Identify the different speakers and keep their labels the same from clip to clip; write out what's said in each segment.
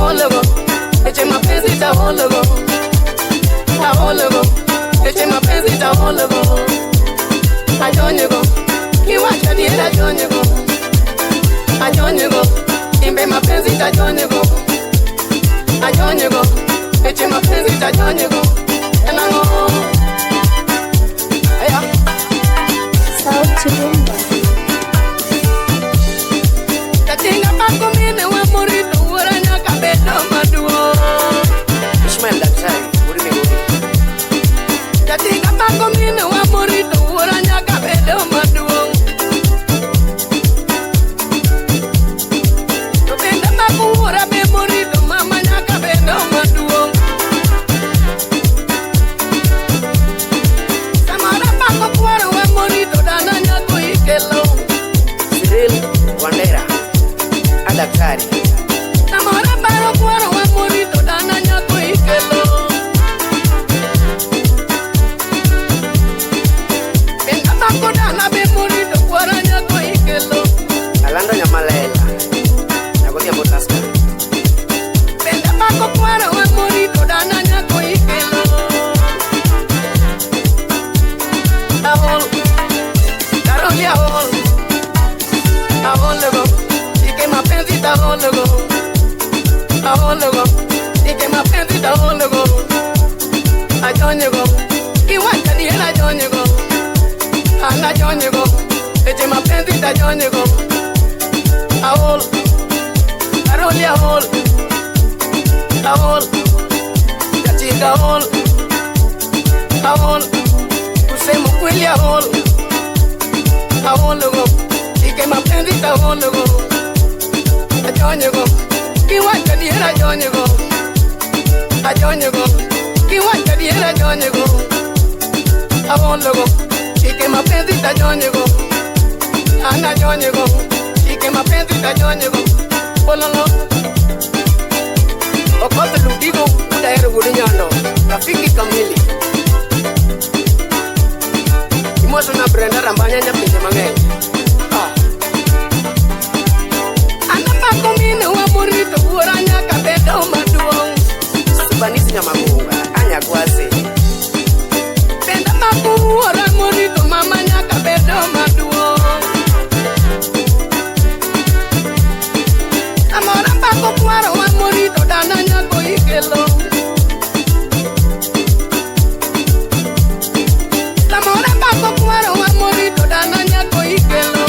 Speaker 1: Tahologo, eche mapenzi tahologo. Tahologo, eche mapenzi tahologo. Ajonyego, kiwacha diera ajonyego. Ajonyego, imbe mapenzi tajonyego. Ajonyego, eche mapenzi tajonyego. Enango. Aya.
Speaker 2: Sauti Rumba.
Speaker 1: Katinga pakomine wa morito uranya kabedo maduo. Ishmael Daktari, urime uri. Katinga pakomine wa morito uranya kabedo maduo. Tupenda makuura be morito mama nyaka bedo maduo. Samara pako kuara wa morito dana nyako ikelo. Cyril Wandera. Daktari Namora baro kuaro wa morito dana nyako ikelo. Benga bako dana be morito kuara nyako ikelo. Alanda nyamalela Nyako diya botaska. Benga bako kuaro wa morito dana nyako ikelo. Ahol Karoli ahol Ahol lego mapenzi tahologo. Tahologo, ike mapenzi tahologo. Ajonyego, kiwacha diera ajonyego. Anga ajonyego, eche mapenzi tajonyego. Ahol, Karoli ahol. Ahol, Chachika ahol. Ahol, Usemo kweli ahol. Ahologo, ike mapenzi tahologo. Ajonyego, kiwacha diera ajonyego. Ajonyego, kiwacha diera ajonyego. Ahologo, ike mapenzi tajonyego. Ana ajonyego, ike mapenzi tajonyego. Pololo, okote ludigo udaero gudinyando. Rafiki kamili. Imoso na Brenda rambanya nyapinje mang'eny. Komine wa morito uranya kabedo maduong. Subanisi nyamagunga anya kwase. Penda makuura morito mama nyaka bedo maduong. Amora pako kuaro wa morito dana nyako ikelo. Amora pako kuaro wa morito dana nyako ikelo.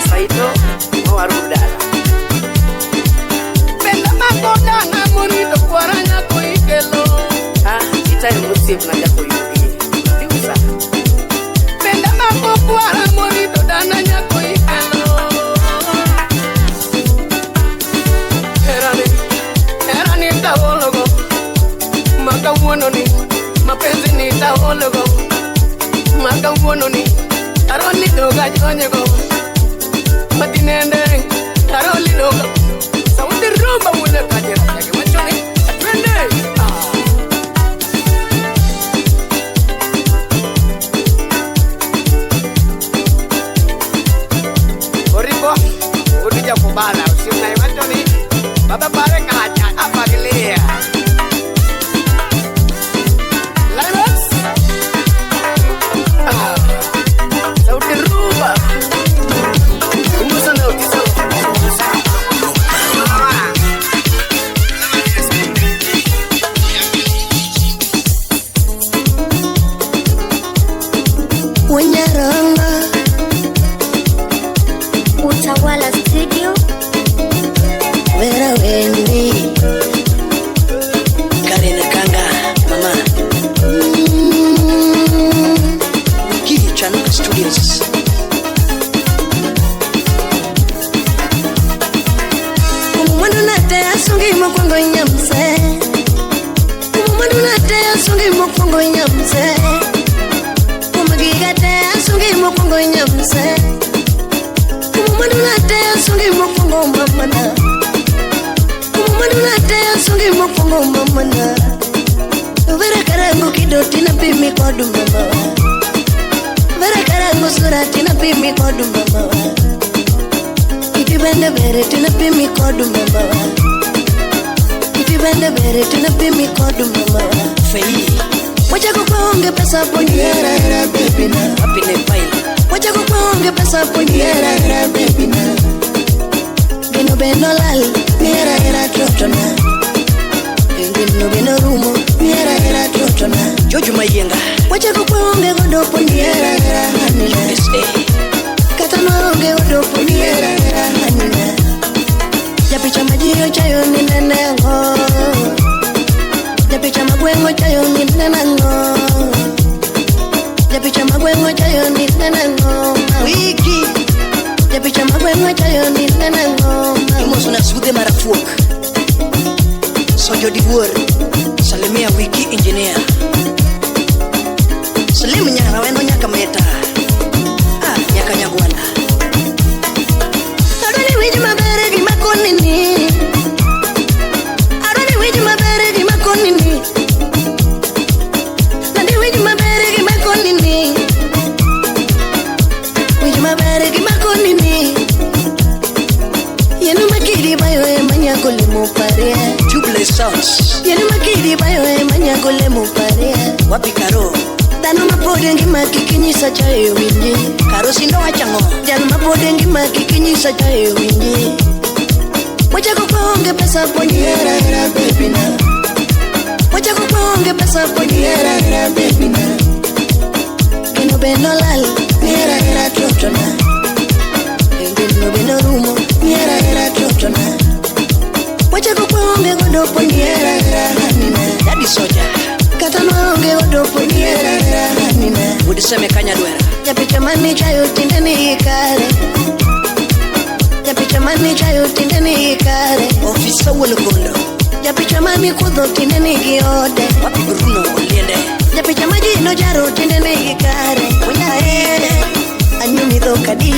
Speaker 1: Saito Mawarudala. Dana morito kuaranya ko ikelo. Ita ni musip na jako yubi. Diusa. Penda mako kuara morito dana nyako ikelo. Erani tahologo. Maka uono ni mapenzi ni tahologo. Maka uono ni aroli doga jonyego. Matinende aroli doga. Sauti Rumba mule kajera yake machoni atwende. Oribo udija kubala usimna machoni baba pare kaja apagilia. Laimas Sauti Rumba Umusa utisa.
Speaker 2: Wanyaranga Utawala Studio Vera Wendy Karina Kanga Mama Kili Chanuka Studios. Kumumadu nate asungi mokongo inyamse. Kumumadu nate asungi mokongo inyamse. Kumagigate asungi mokongo inyamse. Kumumadu nate asungi mokongo mamana. Kumumadu nate asungi mokongo mamana. Vera karangu kidoti na pimi kodu mama. Vera karangu surati na pimi kodu mama. Ikibende vere tina pimi kodu mama. bende bere tina pimi kodu mama
Speaker 3: Fei
Speaker 2: wacha kukonge pesa ponyera era baby na
Speaker 3: Wapine paila
Speaker 2: wacha kukonge pesa ponyera era baby na Gino beno lal Miera era trotona Gino beno rumo Miera era trotona
Speaker 3: Jojo Mayenga
Speaker 2: wacha kukonge godo ponyera era hanila Kata noonge godo ponyera era hanila Japicha majio chayo ni nenengo Japicha magwengo chayo ni nenengo Japicha magwengo chayo ni nenengo
Speaker 3: Wiki
Speaker 2: Japicha magwengo chayo ni nenengo
Speaker 3: Imoso na sude marafuok Sojo diwur Salimia Wiki engineer Salim nyara wendo nyaka meta Nyaka nyagwana
Speaker 2: Adoni wiji mabere gi makonini Adoni wiji mabere gi makonini Nandi wiji mabere gi makonini Wiji mabere gi makonini Yenu makiri bayo e manyako le mopare
Speaker 3: Tubeless Sounds
Speaker 2: Yenu makiri bayo e manyako le mopare
Speaker 3: Wapi Karo
Speaker 2: Dano mapode ngima kikinyisa chayo winji
Speaker 3: Karo sindo wachango
Speaker 2: Dano mapode ngima kikinyisa chayo winji Wacha kukonge pesa ponyera era baby na Wacha kukonge pesa ponyera era baby na Gino beno lal Miera era trotona Gino beno rumo Miera era trotona Wacha kukonge godo ponyera era hanina
Speaker 3: Daddy Soja
Speaker 2: Kata noonge godo ponyera era hanina
Speaker 3: Udiseme kanya duera
Speaker 2: Japicha mani chayo tindeni ikare Japicha mani chayo tindeni ikare
Speaker 3: Ofisa Wolukondo
Speaker 2: Japicha mani kudho tindeni giode
Speaker 3: Wapi Bruno Oliende
Speaker 2: Japicha maji no jaro tindeni ikare Unae Anyumi dhokadi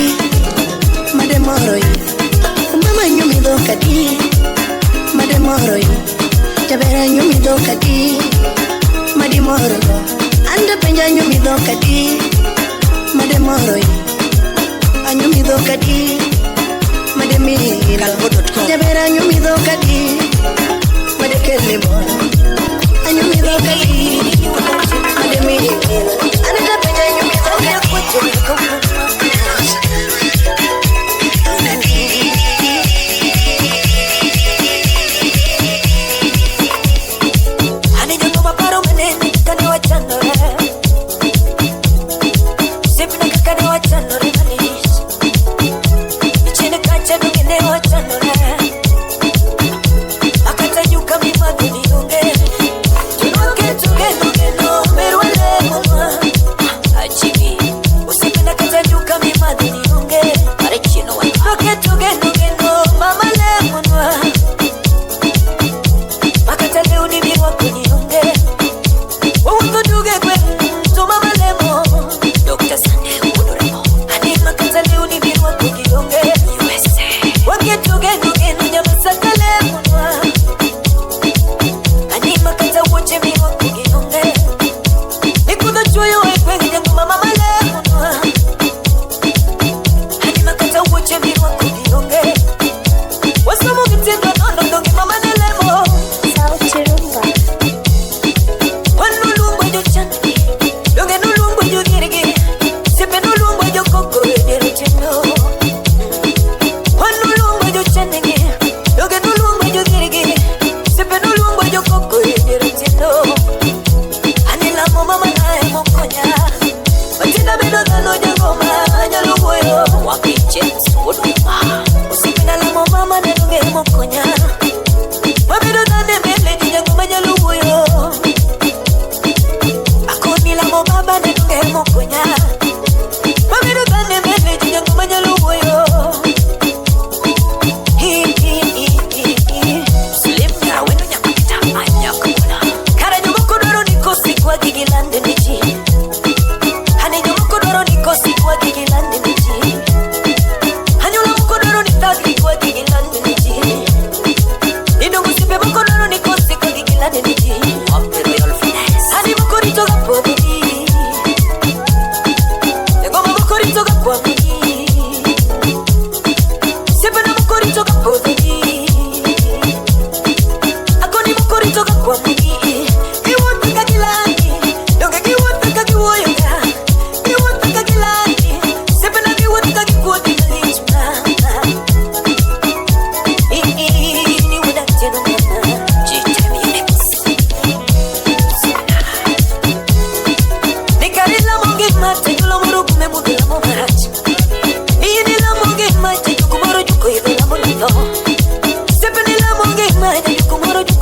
Speaker 2: Made moroi Mama anyumi dhokadi Made moroi Jabera anyumi dhokadi Madi moro Anda penja anyumi dhokadi Made moroi Anyumi dhokadi Made miro
Speaker 3: Kalbo.com
Speaker 2: Jabera anyumi dhokadi Made kelimo Anyumi dhokadi Made miro Anda penja anyumi dhokadi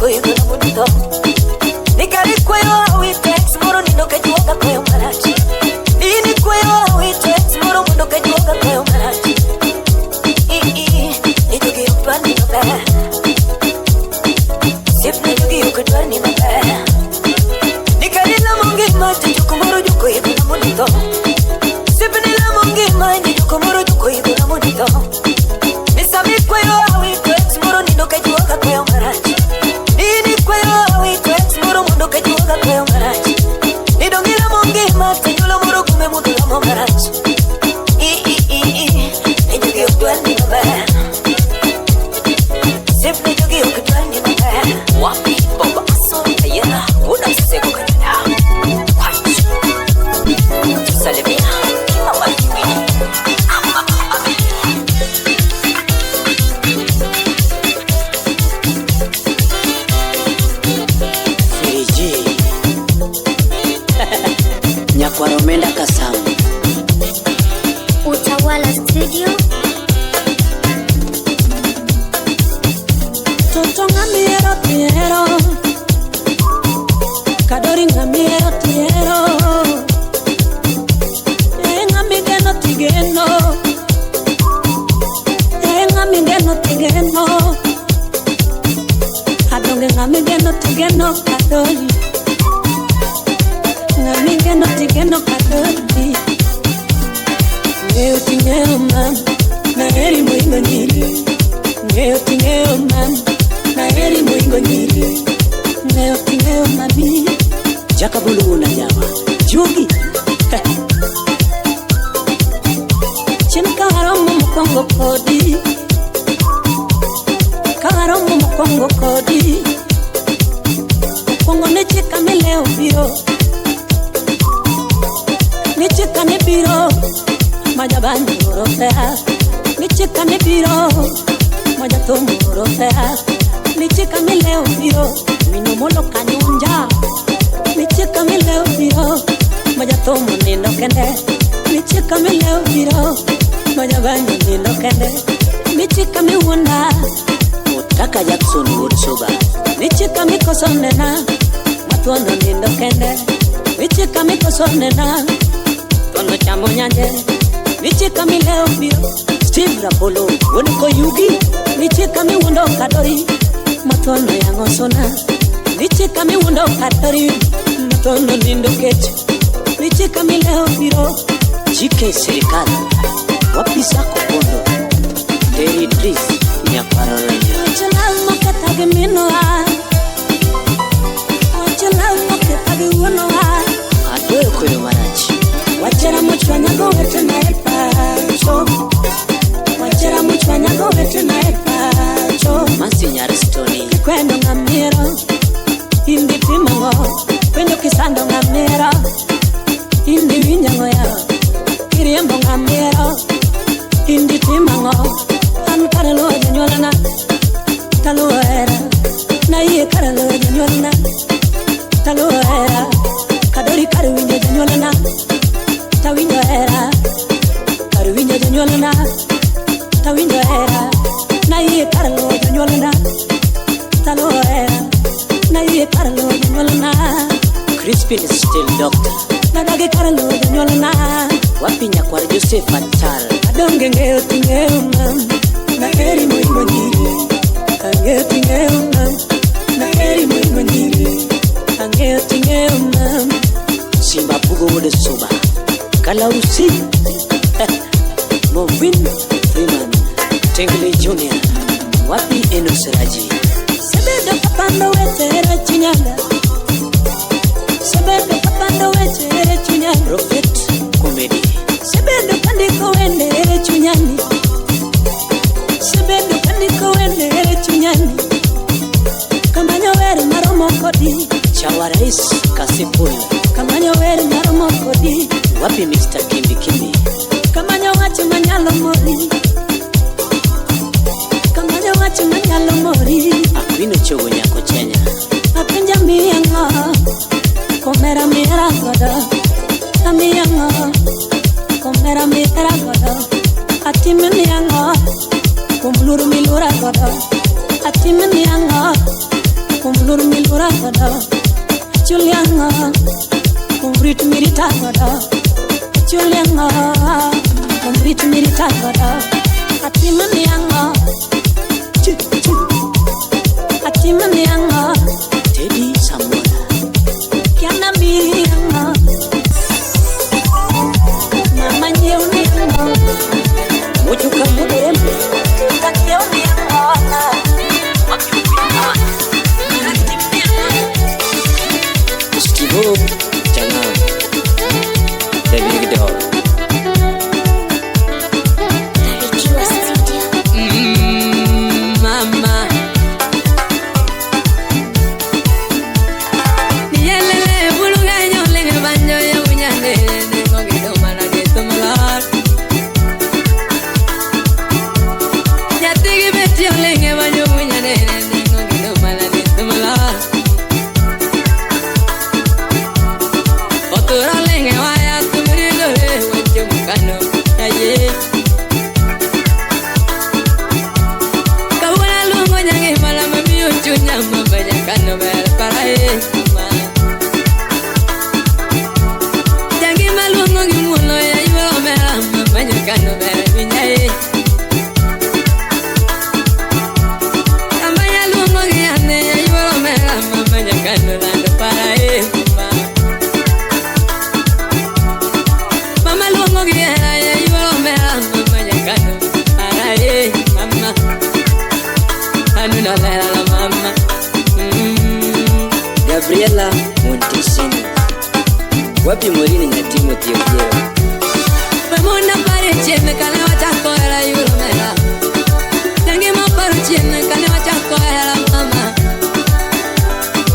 Speaker 2: juko iko na mudito. Nikari kwayo witex moro nindo kajuoga kwayo marachi. Ini kwayo witex moro mundo kajuoga kwayo marachi. Ni juki yukutwani no be. Sip na juki yukutwani no be. Nikari la mungi mati juko moro juko iko na mudito. Sip ni la mungi mati juko moro juko iko na mudito. Nisami kwayo witex moro nindo kajuoga kwayo marachi. Ini kwayo witex moro mundo kajuoga kwayo marachi. Nidongila mungi mati nyula moro kume mudula mo marachi. Ni juki yukutwani no be. Sip ni juki yukutwani no be. Wapi boba aso ayena una seko kanyana. Kwachi tusalimia kima wakiwi.
Speaker 3: Firiji Nyakwaromenda Kasamu
Speaker 4: Utawala Studio.
Speaker 2: Toto ngamiero tiero. Kadori ngamiero tiero. Ngamigeno tigeno. Ngamigeno tigeno. Adonge ngamigeno tigeno kadori. Ngamigeno tigeno kadori. Ngeo tingeo mam. Na eri moingo nyiri. Ngeo tingeo mam. Na eri moingo nyiri. Ngeo tingeo mami.
Speaker 3: Jakabulu na nyama Jugi
Speaker 2: Chinka haromu mkongo kodi. Kaharomu mkongo kodi. Mkongo nechika mileo biro. Nechika ne biro. Majabani morofea. Nechika ne biro. Majatomu morofea. Nechika mileo biro. Minomolo kanyunja. Nichika mileo biro. Majatomu nindo kende. Nichika mileo biro. Majabani nindo kende. Nichika miwunda.
Speaker 3: Utaka Jackson Woodsuba
Speaker 2: Nichika mikosonena. Matuono nindo kende. Nichika mikosonena. Tono chamo nyanje. Nichika mileo biro.
Speaker 3: Steve Rapolo Woniko Yugi
Speaker 2: Nichika miwundo kadori. Matuono yangosona. Nichika miwundo kadori. Matuono nindo kete. Nichika mileo biro.
Speaker 3: Chike Serikali Wapisa Kokondo Terry Dris Nyakwarorenya
Speaker 2: Wachalamo katage minoa. Wachalamo katage wonoa.
Speaker 3: Adoyo Koyo Marachi
Speaker 2: Wachera muchwanya go wete na epacho. Wachera muchwanya go wete na epacho.
Speaker 3: Masi Nyaristoni
Speaker 2: Kwendo ngamiro. Indi timango. Kwendo kisando ngamiro. Indi vinyango ya. Kiriembo ngamiro. Indi timango. Anu karalo janyolana. Talo era. Na iye karalo janyolana. Talo era. Kadori karuinyo janyolana. Tawinyo era. Karuinyo janyolana. Tawinyo era. Na iye karalo janyolana. Talo era. Na iye karalo janyolana.
Speaker 3: Crispin is still doctor
Speaker 2: Nadage karalo janyolana.
Speaker 3: Wapi Nyakwar Joseph Atara
Speaker 2: Adonge ngeo tingeo mam. Na eri moingo nyiri. Angeo tingeo mam. Na eri moingo nyiri. Angeo tingeo mam.
Speaker 3: Simba Pugo Woodsuba Kalausi Movin Freeman Tengle Junior Wapi Enos Raji
Speaker 2: Sebedo kapando wetere chinyanga. Sebedo kapando wetere chinyanga.
Speaker 3: Prophet Comedy
Speaker 2: Sebedo kandiko wendere chunyani. Sebedo kandiko wendere chunyani. Kamanyo weri maromo kodi.
Speaker 3: Chawarais Kasipul
Speaker 2: Kamanyo weri maromo kodi.
Speaker 3: Wapi Mr. Kimbi Kimbi
Speaker 2: Kamanyo wachi manyalo mori. Kamanyo wachi manyalo mori.
Speaker 3: Aquino Chogo Nyako Chenya
Speaker 2: Apenja miyango. Komera mira godo. Amiyango. Komera mira godo. Atiminiyango. Kumluru milura godo. Atiminiyango.
Speaker 4: Mulur milurada Juliana Kumbrit miritada Juliana Kumbrit miritada Atimanianga Atimanianga Teddy Samora Kiana mianga Mama nyeunianga Mujuka mudembe Takionianga
Speaker 5: Skibo jangan dari gedor
Speaker 1: mama nielele bulunga nyolenge banyo ya unyane ngogedo mala geto malar yatigi betio lenge banyo unyane ngogedo mala geto malar otora lenge waya tumri dole wacho mukano aye kawana lungo nyange mala mamiyo chunya mabanya kano ber parae mama jangi malungo gimulo ya iwo mera mabanya kano ber minyae kamanya lungo giane ya iwo mera mabanya kano lando parae mama lungo giana ya iwo mera mabanya kano parae mama anu na la mama
Speaker 5: Gabriela Montesini wapi Morini na Timothy Ogiero
Speaker 1: Pemona pare cheme kale wachako era yulo mera Nangi mo pare cheme kale wachako era mama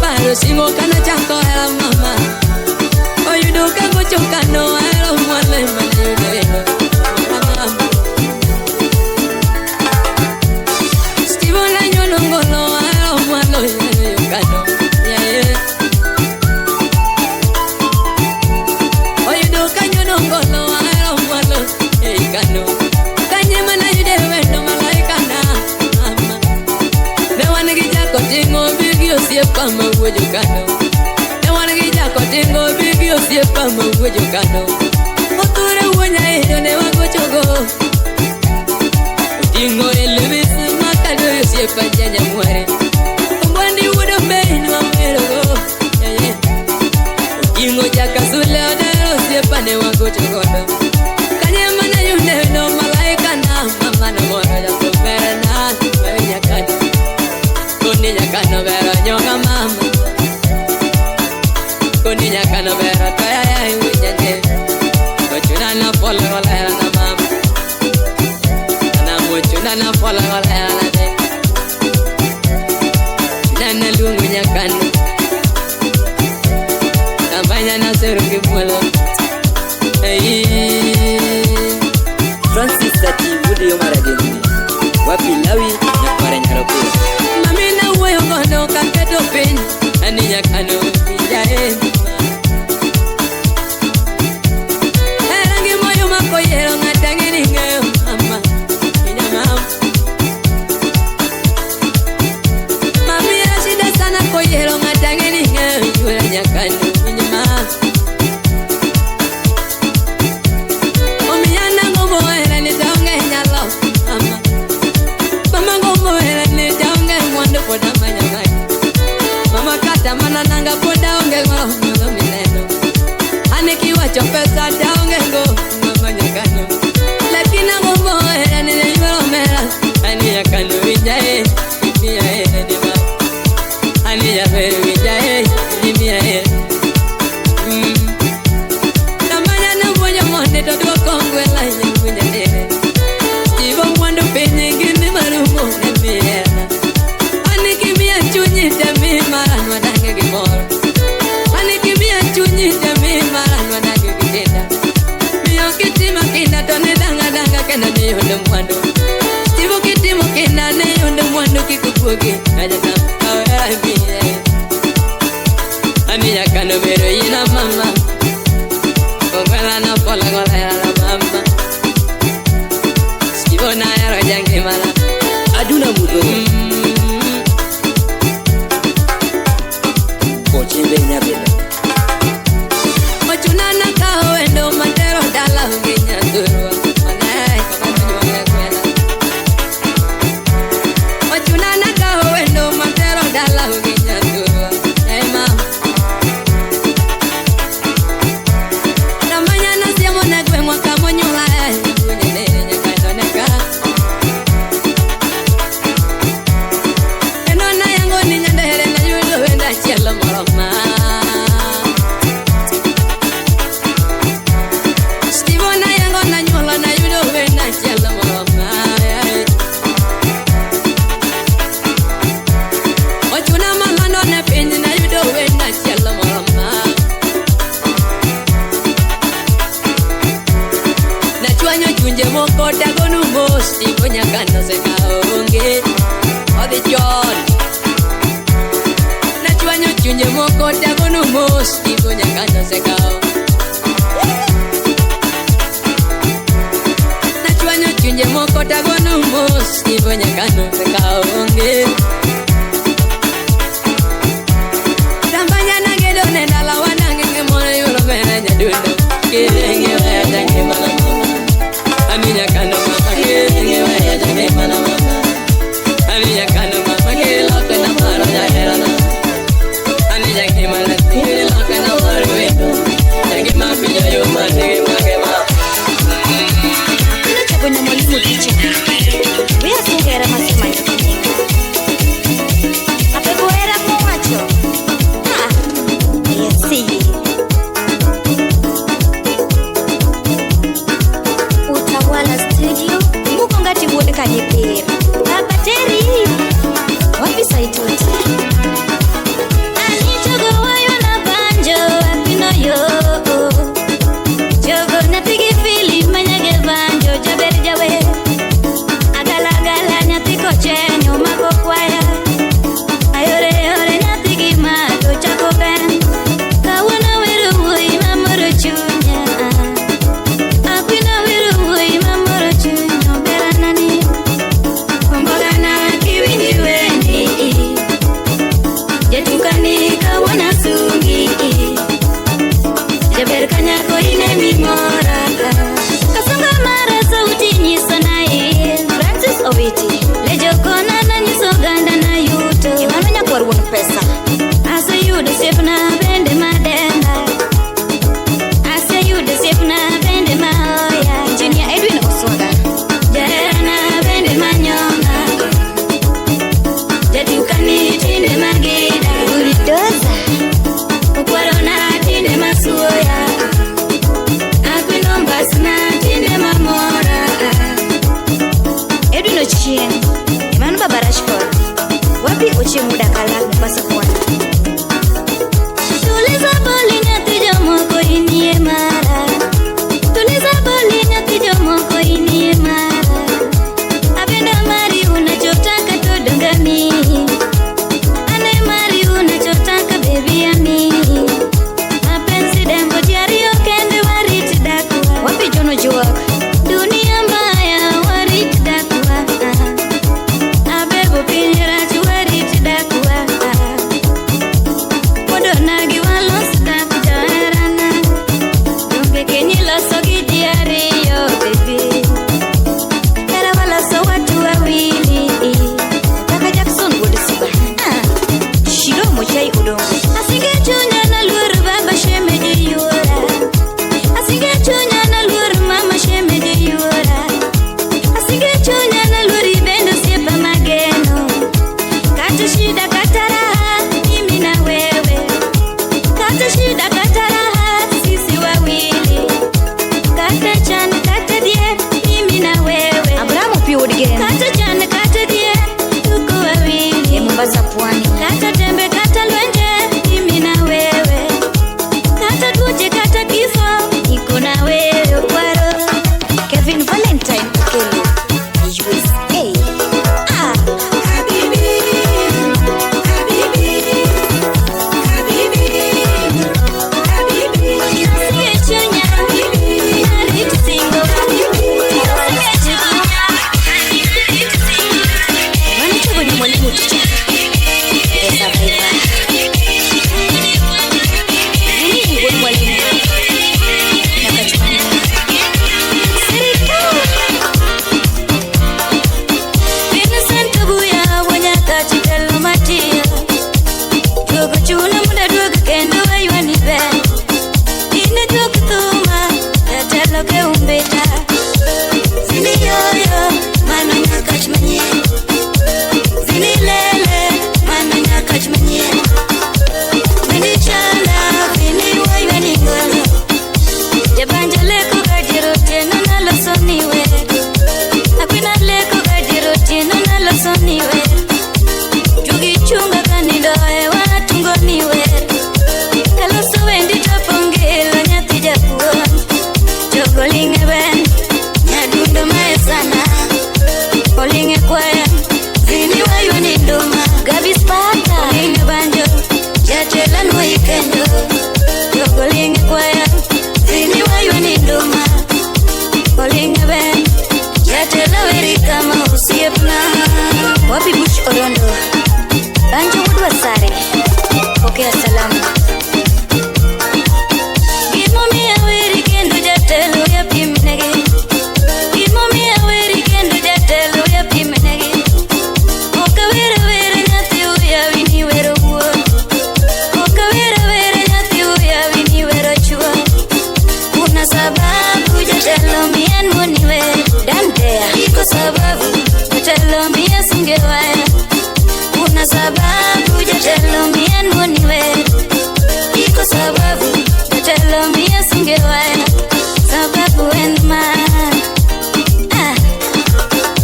Speaker 1: Paro simo kana chako era mama Oyudo kango chokano era mwale mane yudo mama Stivo la nyono ngolo era mwalo yukano Oyudo kanyono ngolo era mwalo kano kanyema na yude wendo malaika na mama ne wanigi jako tingo bigi osiepa mawuojo kano ne wanigi jako tingo bigi osiepa mawuojo kano oture wuonya edo ne wagochogo otingo elebisi makado osiepa janya mwere ombwandi wudo main wamerogo otingo jaka sule odero osiepa ne wagochogo kanyema na yude wendo malaika na mama no moro ya sobere na wenya kano koni nyakano vera nyonga mama koni nyakano vera kaya ya iwinyane kochuna na pole wala era na mama na mochuna na pole wala era na de nana lungu nyakano na banya na seruki polo
Speaker 5: Francis Sati Wudio Marageni wapi Lawi na Paranyarape
Speaker 1: mami na uweyo ngono kaketo piny ani nyakano pinjae erangi moyo mako yero ng'atangini ng'eyo mama pinya mama mami era shida sana koyero ng'atangini ng'eyo yura nyakano pinya mama omiyana ngombo era ni taonge nyalo mama mama ngombo era ni taonge mwando poda manyangai mama kata mana nanga poda onge ngombo mineno anikiwa chopesa taonge ngo mama nyakano lakini ngombo era ni yoro mera ani yakano winjae mia ni ma ani ya veru winjae mia namanya na moyo monde to do kongwe la yengunya nene ibo mwando penye ngini marumo mia anikimia chunyi tami maran wadange gimoro anikimia chunyi tami maran wadange gitenda mio kitima kinda tone danga danga kena ne hondo mwando ibo kitimo kinda ne hondo mwando kikukuoge aja na awera mia ani yakano bero yina mama Kongwela na pola gola ya la mama Skibo na ya rojange mala
Speaker 5: Aduna Mudo
Speaker 4: Ochuna mama no ne piny na yudo wena chielo mama. Nachwanyo chunje moko dagonu mos tipo nyakano seka onge odhi chon. Nachwanyo chunje moko dagonu mos tipo nyakano seka Nachwanyo chunje moko dagonu mos tipo nyakano seka onge Tambanya na gedo nenda lawana ngenge mwana yulo mena nyadundo Kirengi waya jange mala mama Aminya kano mama kirengi waya jange mala mama Aminya kano mama kiloke na maro jaherana Aminya kimala kiloke na maro wendo Jange mapinyo yuma jange makema
Speaker 6: Kuna chabu na mwalimu ticha Wea sungera masema yukininga Apego era kumacho Utawala studio Mukongati wote kajipira Abateri Wapi saitoti Anichogo wayo na banjo Apino yo Chogo na pigi fili Manyage banjo Jaberi jawe Agala nyatiko chenyo Mako kwaya Ayore nyatiki mato Chako ben Kawana wiru wui mamoro chunya Akwina wiru wui mamoro chunya Beranani Kumbogana kiwingi weni Jetukani kawana sungi Jaber kanyako ine mimora Kasonga mara sauti nyiso na Francis Owiti Lejo kona na nyiso ganda na yuto Imanonya kwa ruwan pesa Asa yudo sefu na bende madenda Asa yudo sefu na bende maoya Engineer Edwin Osonga Jera na bende manyonga Jadukani tinde magida Uridoza Ukwaro na tinde masuoya Akwinombas na tinde mamora Edwin Ochien Emanu Baba Rashford Wapi Ochie muda kalak Mpasa kuwana Tuliza boli nyatijo moko inie mara Tuliza boli nyatijo moko inie mara Abenda mari unachotaka todongami Ane mari unachotaka baby ami Mapenzi dembo tiario kende wariti dakwa Wapi Jono Juwak Dunia mbaya wariti dakwa Abebo pinyera chuwariti dakwa waya sababu enma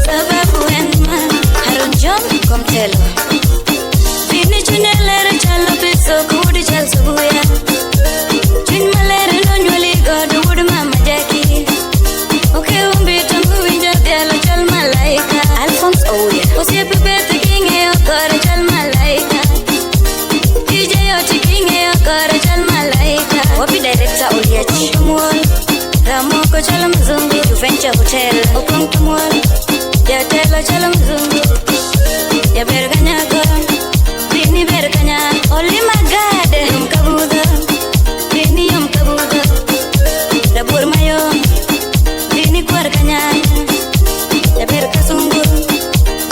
Speaker 6: sababu enma Harun John Komtelo Vini chunelere chalo piso kudi chal subuya Chun malere no nyuli godu wudu mama Jackie Okay umbi tambu winja dialo chal malaika Alphonse Ouya Osie pepete kinge yokore chal malaika DJ Yoti kinge yokore chal malaika Wapi director Oliachi Tumwal Ramoko chala mzungu Juventure Hotel Opong Tumwal Jatelo chala mzungu Ya berganyako Bini berganya Oli magade Yom kabuda Bini yom kabuda Dabur mayom Bini kuar kanyanya Ya berkasungu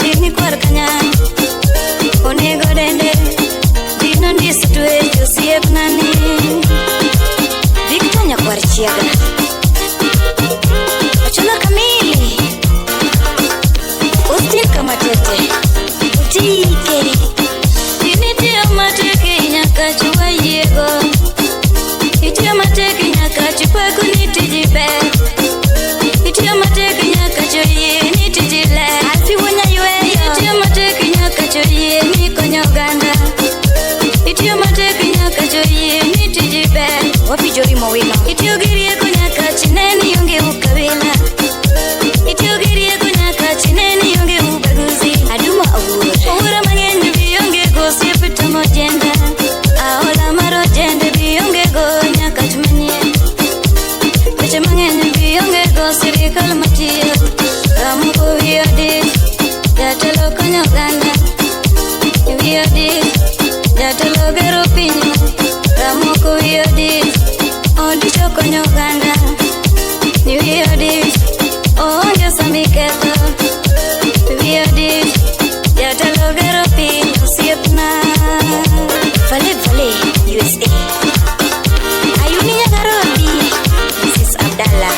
Speaker 6: Bini kuar kanyanya Onego dende Dino nisitue Josiep nani Victoria kuar chiaga Achuna kamili Ustin kamatete Utikeri Initia mateke nyaka chua yego Itia mateke nyaka chupa kunitijibe Itia mateke nyaka choye nitijile Alfi wanya yueyo Itia mateke nyaka choye nikonyo ganda Itia mateke nyaka choye nitijibe Wapi jori mawino Itio girie kunyaka chineni yunge ukabila Itio girie kunyaka chineni yunge ubaguzi Aduma awura Ura mangenye biyonge go sipita mojenda Aola maro jende biyonge go nyaka chumanye Kache mangenye biyonge go sirikal matiyo Ramuko viyodi Jatelo konyo ganda Viyodi Jatelo gero pinyo Ramuko viyodi Odicho konyo ganda Viyodi Onjo samiketo Viyodi Jatelo gero pinyo siepna Vale vale USA Ayuni Nyagarodi Mrs. Abdallah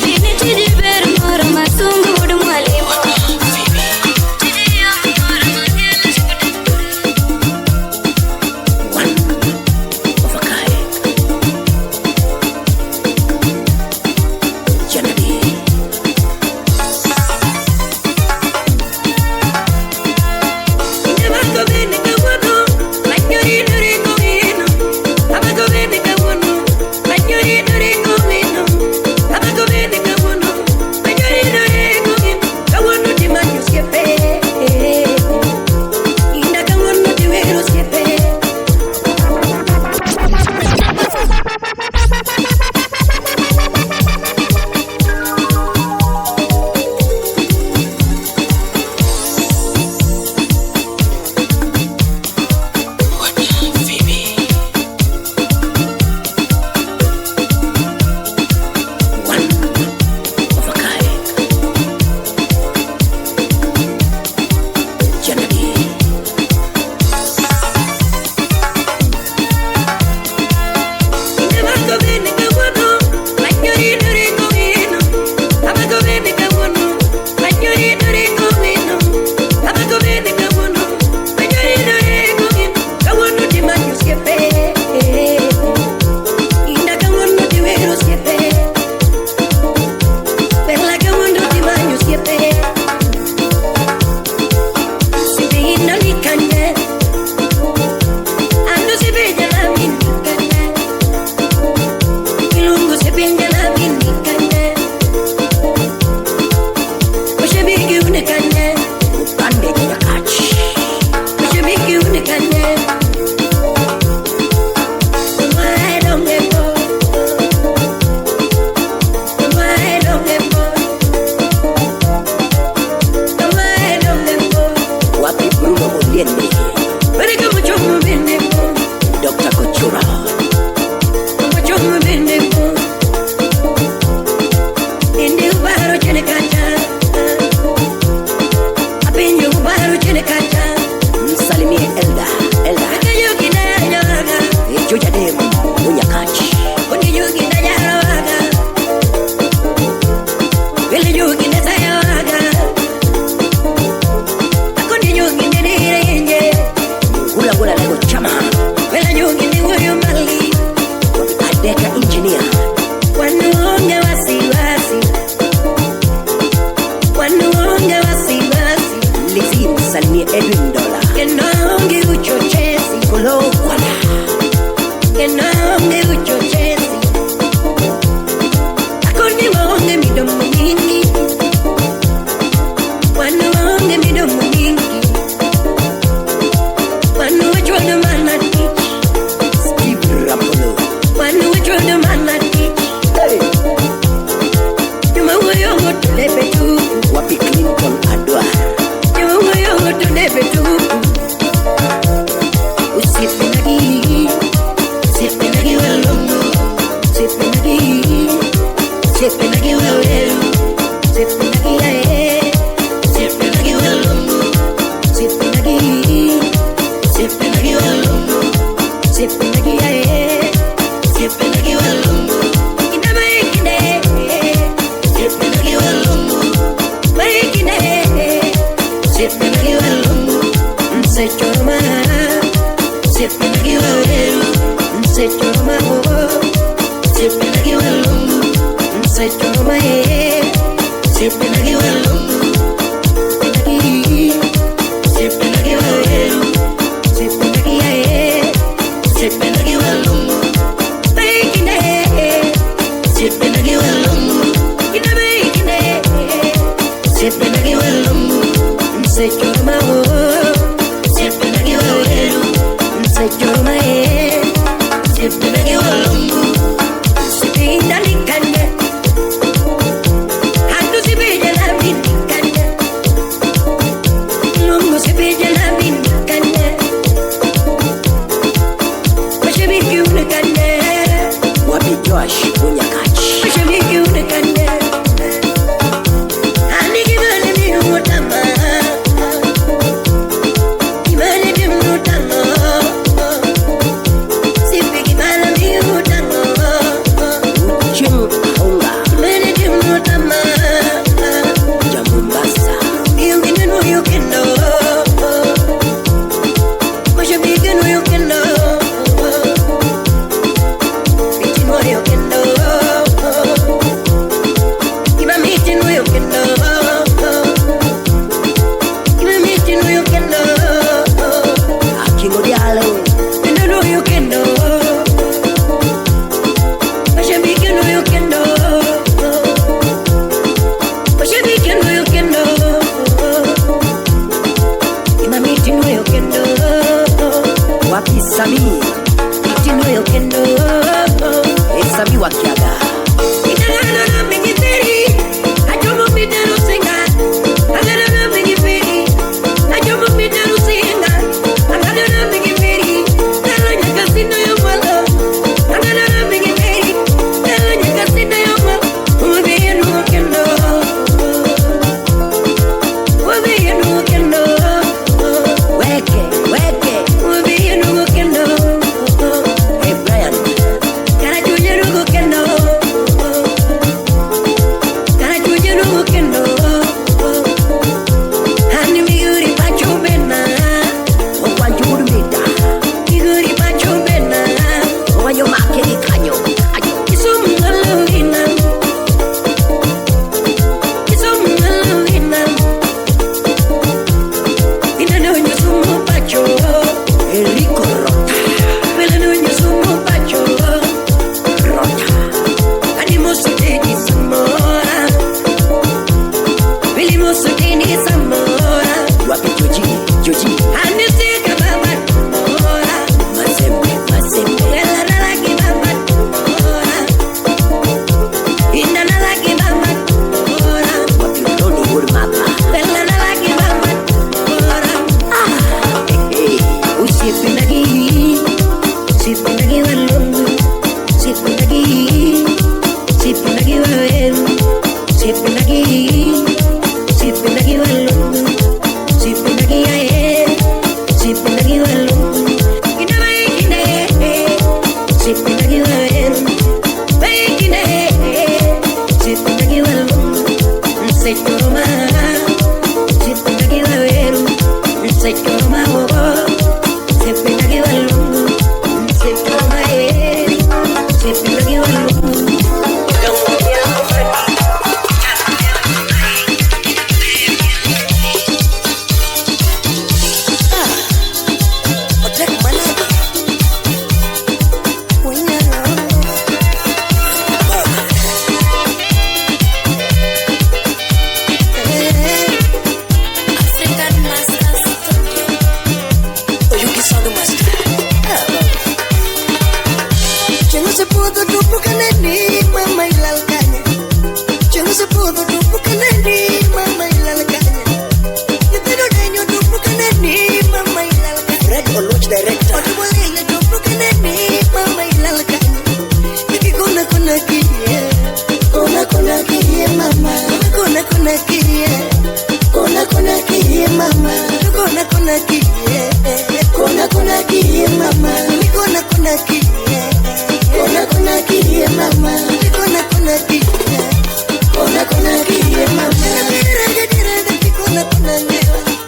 Speaker 6: Vini tiji beru moro masungu wudu mwalimu Tiji ya moro magela
Speaker 3: Janabi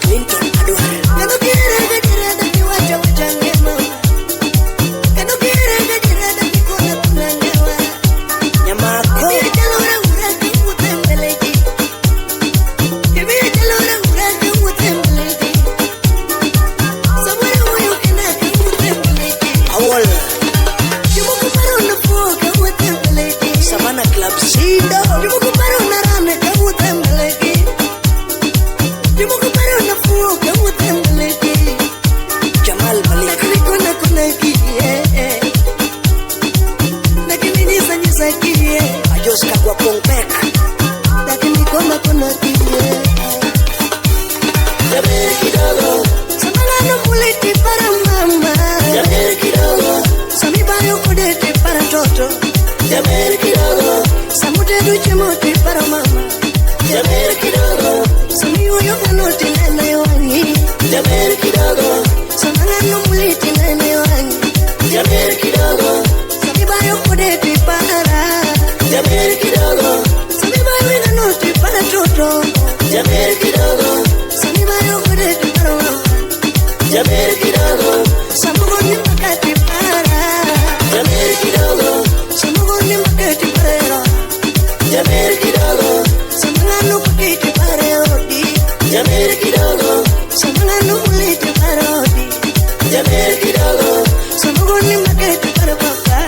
Speaker 2: Clinton, aduh. Kalau kira-kira tapi wajah-wajahnya
Speaker 3: Jos kagwa pongpek
Speaker 2: lakini kona kile
Speaker 1: Jaber kidogo
Speaker 2: samana muliti para mama
Speaker 1: Jaber kidogo
Speaker 2: sami bayo kudeti para toto
Speaker 1: Jaber kidogo
Speaker 2: samute duche moti para mama
Speaker 1: Jaber kidogo
Speaker 2: sami yoyo kanoti nene wangi
Speaker 1: Jaber kidogo
Speaker 2: samana muliti nene wangi
Speaker 1: Jaber kidogo
Speaker 2: sami bayo kudeti para
Speaker 1: Jaber kidogo
Speaker 2: sami bayo kanoti para toto
Speaker 1: Jaber kidogo
Speaker 2: sami bayo kudeti para mama
Speaker 1: Jaber kidogo
Speaker 2: samugoni makati para
Speaker 1: Jaber kidogo
Speaker 2: samugoni makati para
Speaker 1: Jaber kidogo
Speaker 2: samana kudeti para odi
Speaker 1: Jaber kidogo
Speaker 2: samana muliti para odi
Speaker 1: Jaber kidogo
Speaker 2: samugoni makati para papa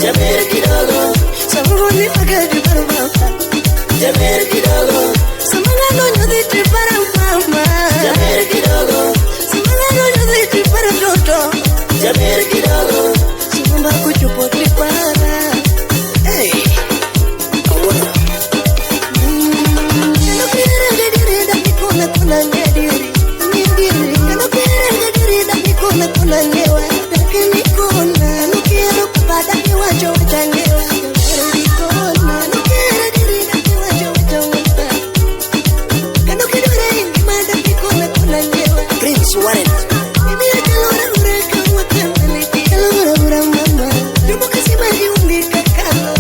Speaker 1: Jaber kidogo
Speaker 2: samugoni makati para papa
Speaker 1: Jaber kidogo
Speaker 2: samana nyoditi para mama
Speaker 1: Jaber kidogo
Speaker 2: samana nyoditi para toto
Speaker 1: Jaber kidogo
Speaker 2: samamba kuchupoti para
Speaker 3: hey awona
Speaker 2: Kanokere gadiri da mikona kuna ngadiri Ngadiri Kanokere gadiri da mikona kuna ngewa Dake mikona Kanokere kupada kiwacho wacha ngewa Kanokere mikona Kanokere diri da kiwacho wacha wata Kanokere rengi mada mikona kuna ngewa
Speaker 3: Prince Warren
Speaker 2: Mimi ya kalora ureka wakanaliti Kalora ura mama Jumbo kasibari umbika kalo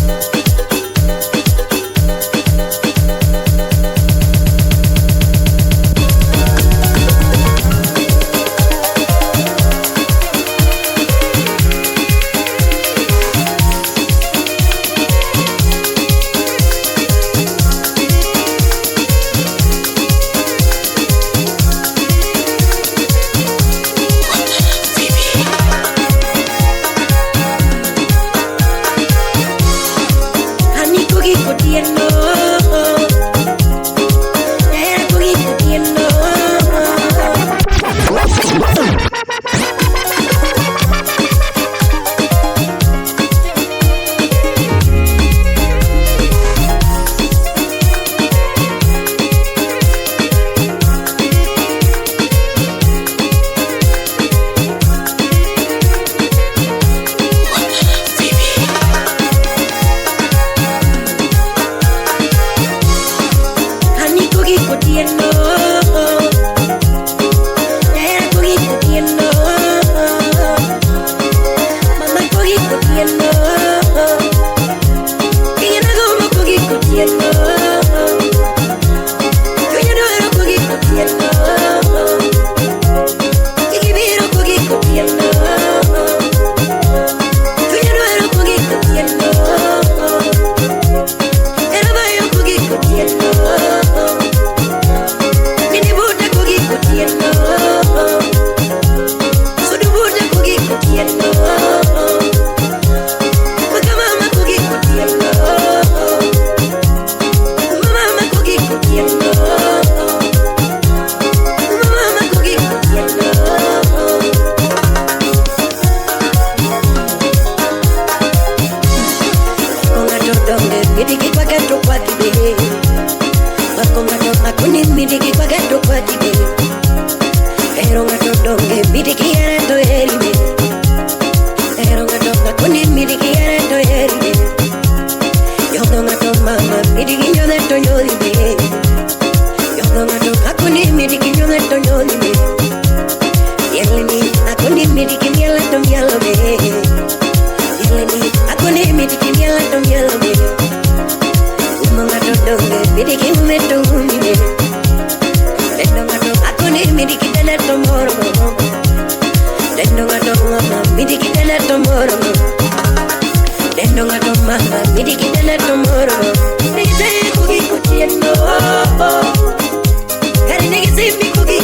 Speaker 2: Kari nigga see me cookie